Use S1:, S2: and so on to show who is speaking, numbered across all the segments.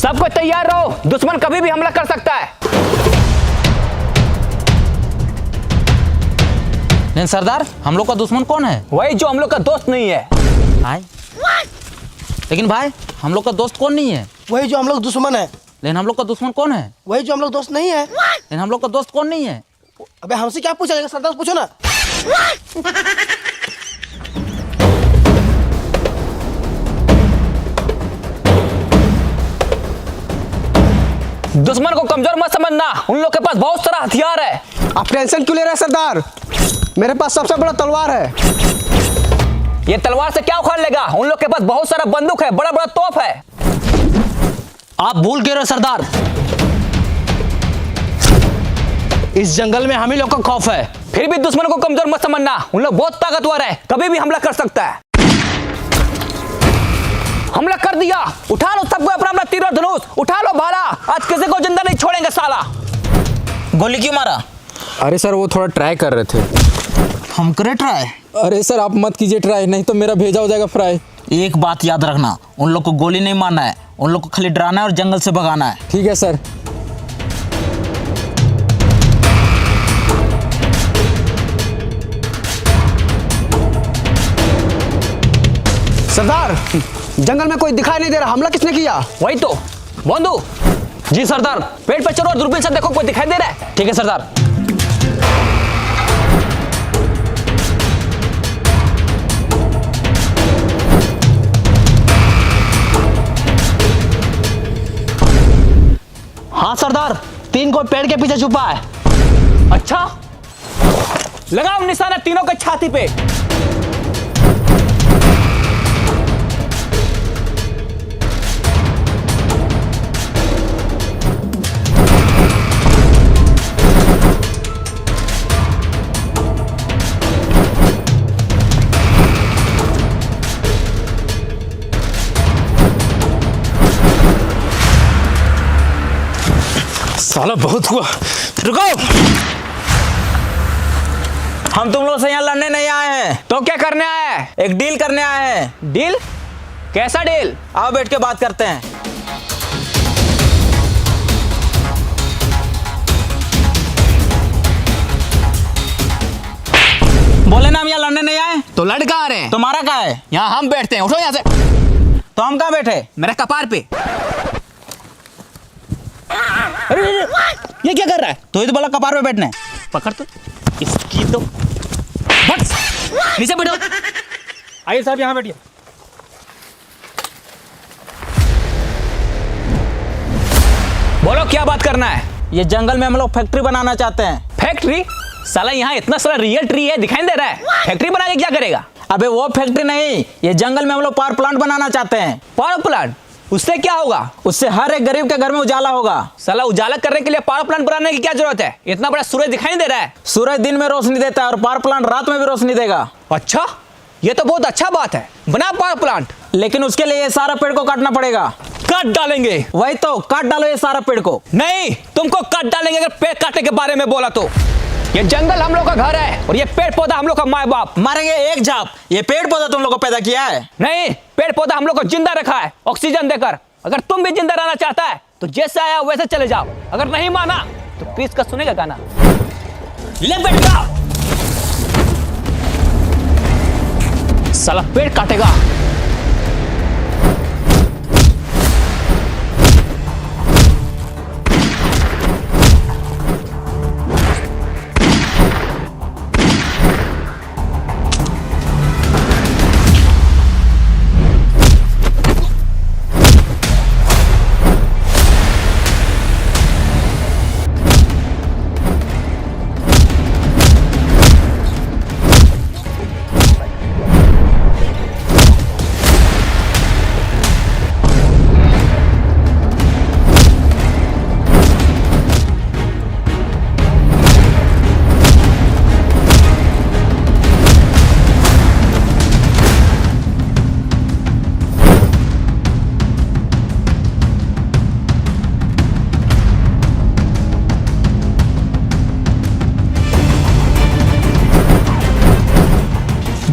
S1: सबको तैयार रहो, दुश्मन कभी भी हमला कर सकता है।
S2: लेकिन सरदार, हम लोग का दुश्मन कौन है?
S1: वही जो हम लोग का दोस्त नहीं है।
S2: भाई, लेकिन भाई हम लोग का दोस्त कौन नहीं है?
S3: वही जो हम लोग दुश्मन है।
S2: लेकिन हम लोग का दुश्मन कौन है?
S3: वही जो हम लोग दोस्त नहीं है।
S2: लेकिन हम लोग का दोस्त कौन नहीं है?
S3: अबे हमसे क्या पूछा जाएगा, सरदार से पूछो ना।
S1: दुश्मन को कमजोर मत समझना, उन लोग के पास बहुत सारा हथियार है।
S3: आप टेंशन क्यों ले रहे हैं सरदार? मेरे पास सबसे बड़ा तलवार है।
S1: ये तलवार से क्या उखाड़ लेगा? उन लोग के पास बहुत सारा बंदूक है, बड़ा बड़ा तोप है।
S2: आप भूल गए रहे सरदार, इस जंगल में हम ही लोग का खौफ है।
S1: फिर भी दुश्मन को कमजोर मत समझना, उन लोग बहुत ताकतवर है, कभी भी हमला कर सकता है। हमला कर दिया, उठा लो सबको अपना अपना तीर और धनुष, उठा लो भाला, आज किसी को जिंदा नहीं छोड़ेंगे साला।
S2: गोली क्यों मारा?
S4: अरे सर वो थोड़ा ट्राई कर रहे थे।
S2: हम करे ट्राई?
S4: अरे सर आप मत कीजिए ट्राई, नहीं तो मेरा भेजा हो जाएगा फ्राई।
S2: एक बात याद रखना, उन लोग को गोली नहीं मारना है, उन लोग को खाली डराना है और जंगल से भगाना है।
S4: ठीक है सर।
S3: सरदार, जंगल में कोई दिखाई नहीं दे रहा, हमला किसने किया?
S1: वही तो बंधु।
S2: जी सरदार।
S1: पेड़ पे चढ़ो और दूरबीन से देखो कोई दिखाई दे रहा है।
S2: ठीक है सरदार। हाँ सरदार, 3 को पेड़ के पीछे छुपा है।
S1: अच्छा, लगाओ निशाना तीनों के छाती पे।
S4: साला बहुत हुआ।
S2: रुको, हम तुम लोग से यहाँ लड़ने नहीं आए हैं,
S1: तो क्या करने आया है?
S2: एक डील करने आए हैं।
S1: डील? कैसा डील?
S2: आओ बैठ के बात करते हैं। बोले ना हम यहाँ लड़ने नहीं आए।
S1: तो लड़ कहाँ रहे हैं?
S2: तुम्हारा क्या है?
S1: यहाँ हम बैठते हैं, उठो यहाँ से।
S2: तो हम कहाँ बैठे?
S1: मेरे कपार पे। अरे ये क्या कर रहा है?
S2: तो ही तो बोला कपार पे बैठने।
S1: पकड़ तो इसकी तो बस नीचे बैठो।
S4: आइए साहब यहाँ बैठिए।
S1: बोलो क्या बात करना है?
S2: ये जंगल में हम लोग फैक्ट्री बनाना चाहते हैं।
S1: फैक्ट्री? साला यहाँ इतना सारा रियल ट्री है, दिखाई दे रहा है। फैक्ट्री बना के क्या करेगा?
S2: अबे वो फैक्ट्री नहीं, ये जंगल में हम लोग पावर प्लांट बनाना चाहते हैं।
S1: Power plant? उससे क्या होगा?
S2: उससे हर एक गरीब के घर में उजाला होगा।
S1: साला उजाला करने के लिए पावर प्लांट बनाने की क्या जरूरत है? इतना बड़ा सूरज दिखाई नहीं दे रहा है।
S2: सूरज दिन में रोशनी देता है और पावर प्लांट रात में भी रोशनी देगा।
S1: अच्छा, ये तो बहुत अच्छा बात है, बना पावर प्लांट।
S2: लेकिन उसके लिए ये सारा पेड़ को काटना पड़ेगा।
S1: काट डालेंगे।
S2: वही तो, काट डालो ये सारा पेड़ को।
S1: नहीं, तुमको काट डालेंगे अगर पेड़ काटने के बारे में बोला तो। ये जंगल हम लोग का घर है और ये पेड़ पौधा हम लोग का माँ बाप।
S2: मारेंगे एक झाप। ये पेड़ पौधा तुम लोग को पैदा किया है?
S1: नहीं, पेड़ पौधा हम लोग को जिंदा रखा है ऑक्सीजन देकर। अगर तुम भी जिंदा रहना चाहता है तो जैसे आया वैसे चले जाओ, अगर नहीं माना तो प्लीज का सुनेगा गाना। ले बेटा, साला पेड़ काटेगा।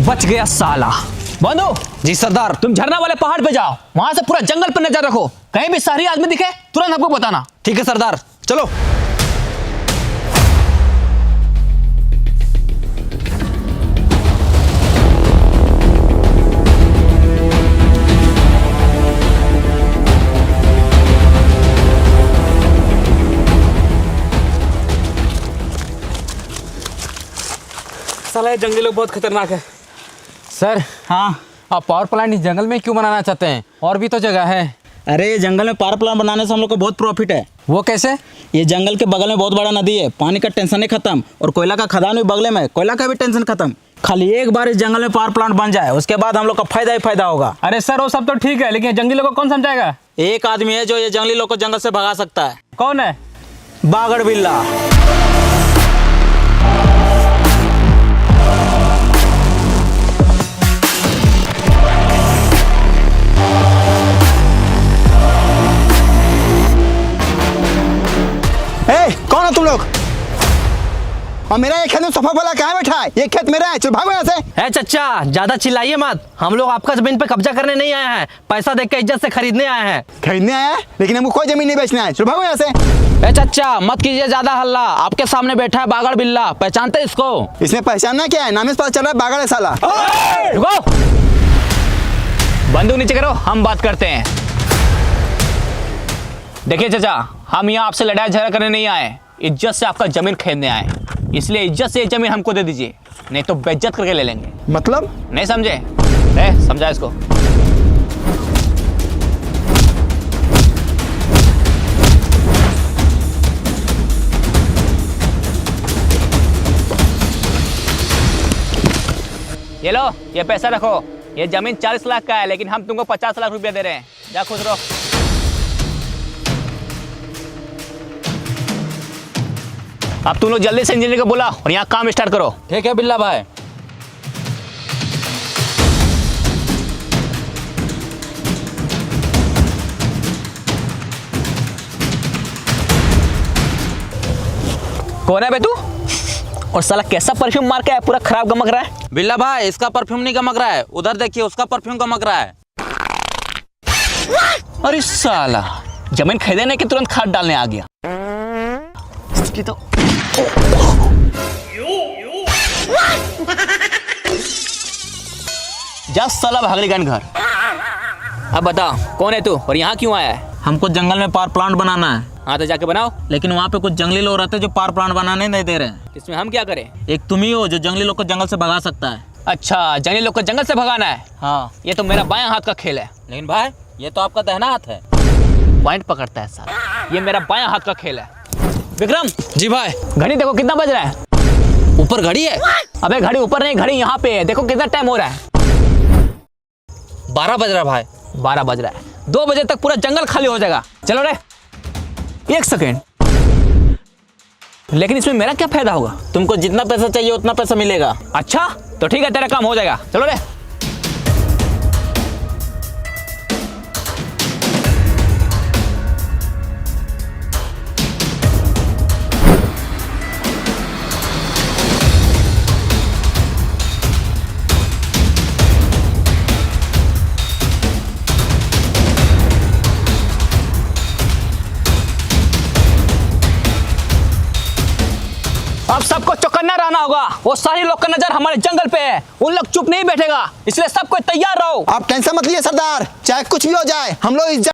S1: बच गया साला। बंधु,
S3: जी सरदार।
S1: तुम झरना वाले पहाड़ पे जाओ, वहां से पूरा जंगल पर नजर रखो, कहीं भी शहरी आदमी दिखे तुरंत हमको बताना।
S3: ठीक है सरदार, चलो।
S1: साला ये जंगली लोग बहुत खतरनाक है।
S4: सर,
S2: हाँ।
S4: आप पावर प्लांट इस जंगल में क्यों बनाना चाहते हैं? और भी तो जगह है।
S2: अरे ये जंगल में पावर प्लांट बनाने से हम लोग को बहुत प्रॉफिट है।
S4: वो कैसे?
S2: ये जंगल के बगल में बहुत बड़ा नदी है, पानी का टेंशन ही खत्म, और कोयला का खदान भी बगल में, कोयला का भी टेंशन खत्म। खाली एक बार इस जंगल में पावर प्लांट बन जाए, उसके बाद हम लोग का फायदा ही फायदा होगा।
S1: अरे सर, वो सब तो ठीक है, लेकिन जंगली लोग को कौन समझाएगा?
S2: एक आदमी है जो ये जंगली लोग को जंगल से भगा सकता है।
S1: कौन है?
S2: बागड़ बिल्ला।
S3: कौन हो तुम लोग? और मेरा ये खेत में सफा वाला कहाँ बैठा है? ये खेत मेरा है, चल भागो यहाँ से।
S5: है चचा, ज्यादा चिल्लाइए मत। हम लोग आपका जमीन पे कब्जा करने नहीं आए हैं, पैसा देख के इज्जत से खरीदने आए हैं।
S3: खरीदने आया है, लेकिन हमको कोई जमीन नहीं बेचना है, चल भागो यहाँ से।
S2: ए चचा, मत कीजिए ज्यादा हल्ला। आपके सामने बैठा है बागड़ बिल्ला, पहचानते इसको?
S3: इसमें पहचानना क्या है? नाम से पता चल रहा है बागड़ है साला।
S1: रुको, बंदूक नीचे करो, हम बात करते हैं। देखिए चाचा, हम यहाँ आपसे लड़ाई झगड़ा करने नहीं आए, इज्जत से आपका जमीन खरीदने आए, इसलिए इज्जत से ये जमीन हमको दे दीजिए, नहीं तो बेइज्जत करके ले लेंगे।
S3: मतलब?
S1: नहीं समझे? समझा इसको। ये लो, ये पैसा रखो। ये जमीन 40 लाख का है, लेकिन हम तुमको 50 लाख रुपया दे रहे हैं। जा खुश रहो। अब तुम लोग जल्दी से इंजीनियर को बुला और यहाँ काम स्टार्ट करो।
S2: ठीक है बिल्ला भाई।
S1: कौन है बे तू? और साला कैसा परफ्यूम मार के है, पूरा खराब गमक रहा है।
S2: बिल्ला भाई, इसका परफ्यूम नहीं गमक रहा है, उधर देखिए उसका परफ्यूम गमक रहा है।
S1: अरे साला, जमीन खरीदने के तुरंत खाद डालने आ गया। इसकी तो जा साला भागली गन घर। अब बता, कौन है तू और यहाँ क्यों आया है?
S2: हमको जंगल में पावर प्लांट बनाना है।
S1: हाँ तो जाके बनाओ।
S2: लेकिन वहाँ पे कुछ जंगली लोग रहते हैं जो पावर प्लांट बनाने नहीं दे रहे हैं।
S1: इसमें हम क्या करें?
S2: एक तुम ही हो जो जंगली लोग को जंगल से भगा सकता है।
S1: अच्छा, जंगली लोग को जंगल से भगाना है?
S2: हाँ।
S1: ये तो मेरा बायां हाथ का खेल है।
S2: लेकिन भाई, ये तो आपका दाहिना हाथ है।
S1: पॉइंट पकड़ता है साला, ये मेरा बायां हाथ का खेल है। विक्रम
S2: जी भाई।
S1: घड़ी देखो कितना बज रहा है।
S2: ऊपर घड़ी है?
S1: अबे घड़ी ऊपर नहीं, घड़ी यहाँ पे है, देखो कितना टाइम हो रहा है।
S2: 12 बज रहा है भाई।
S1: 12 बज रहा है। 2 बजे तक पूरा जंगल खाली हो जाएगा। चलो रे, 1 सेकेंड। लेकिन इसमें मेरा क्या फायदा होगा?
S2: तुमको जितना पैसा चाहिए उतना पैसा मिलेगा।
S1: अच्छा तो ठीक है, तेरा काम हो जाएगा। चलो रे। अब सबको चौकन्ना रहना होगा। वो सारे लोग का नजर हमारे जंगल पे है, उन लोग चुप नहीं बैठेगा, इसलिए सबको तैयार रहो।
S3: आप टेंशन मत लीजिए सरदार, चाहे कुछ भी हो जाए, हम लोग इस